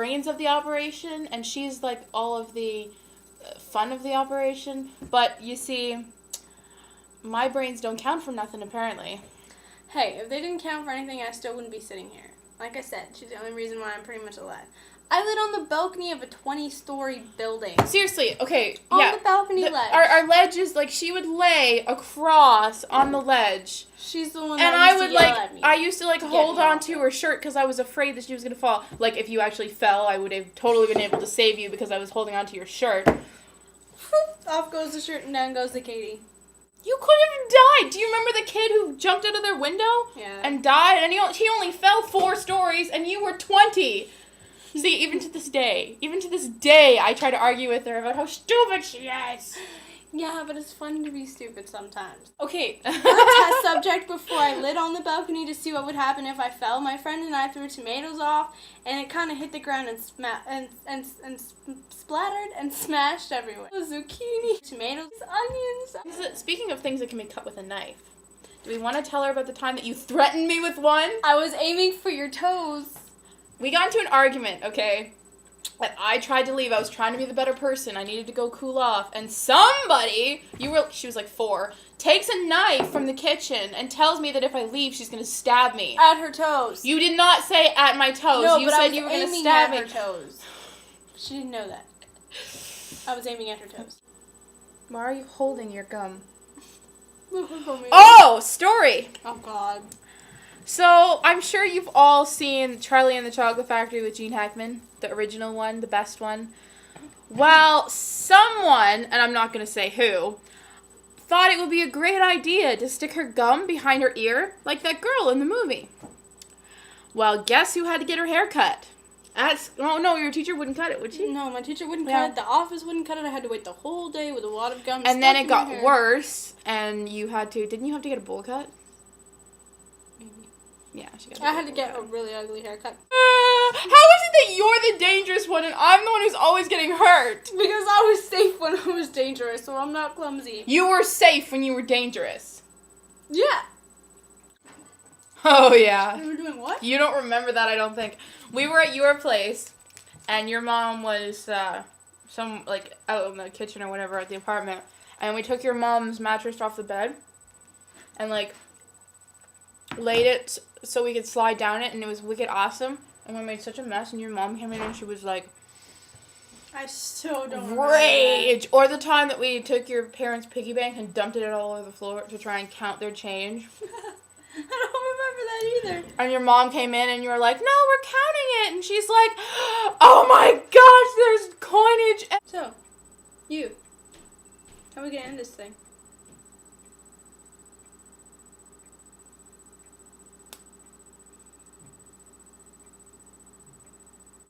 brains of the operation, and she's like all of the fun of the operation. But you see, my brains don't count for nothing, apparently. Hey, if they didn't count for anything, I still wouldn't be sitting here. Like I said, she's the only reason why I'm pretty much alive. I lit on the balcony of a 20-story building. Seriously, okay, on yeah. On the balcony ledge. Our ledge is, like, she would lay across on the ledge. She's the one and that used I would, to yell like, at me. I used to, like, hold on to her shirt because I was afraid that she was going to fall. Like, if you actually fell, I would have totally been able to save you because I was holding on to your shirt. Off goes the shirt and down goes the Katie. You could have died. Do you remember the kid who jumped out of their window? Yeah. And died? And he only fell 4 stories, and you were 20. See, even to this day, I try to argue with her about how stupid she is. Yeah, but it's fun to be stupid sometimes. Okay, for a test subject before I lit on the balcony to see what would happen if I fell, my friend and I threw tomatoes off, and it kind of hit the ground and splattered and smashed everywhere. Zucchini, tomatoes, onions. Speaking of things that can be cut with a knife, do we want to tell her about the time that you threatened me with one? I was aiming for your toes. We got into an argument, okay? And I tried to leave. I was trying to be the better person. I needed to go cool off. And somebody, she was like 4, takes a knife from the kitchen and tells me that if I leave, she's going to stab me. At her toes. You did not say at my toes. No, you but said you were going to stab me. I was aiming at her toes. She didn't know that. I was aiming at her toes. Why are you holding your gum? Oh, story. Oh, God. So, I'm sure you've all seen Charlie and the Chocolate Factory with Gene Hackman, the original one, the best one. Well, someone, and I'm not going to say who, thought it would be a great idea to stick her gum behind her ear, like that girl in the movie. Well, guess who had to get her hair cut? Oh, no, your teacher wouldn't cut it, would she? No, my teacher wouldn't cut it. The office wouldn't cut it. I had to wait the whole day with a lot of gum. And then it got worse, and didn't you have to get a bowl cut? Yeah, I had to get a really ugly haircut. How is it that you're the dangerous one and I'm the one who's always getting hurt? Because I was safe when I was dangerous, so I'm not clumsy. You were safe when you were dangerous. Yeah. Oh, yeah. We were doing what? You don't remember that, I don't think. We were at your place, and your mom was out in the kitchen or whatever at the apartment, and we took your mom's mattress off the bed and, laid it so we could slide down it, and it was wicked awesome. And we made such a mess, and your mom came in and she was like, I still don't rage. Or the time that we took your parents' piggy bank and dumped it all over the floor to try and count their change. I don't remember that either. And your mom came in and you were like, no, we're counting it. And she's like, oh my gosh, there's coinage. So, how are we gonna end this thing?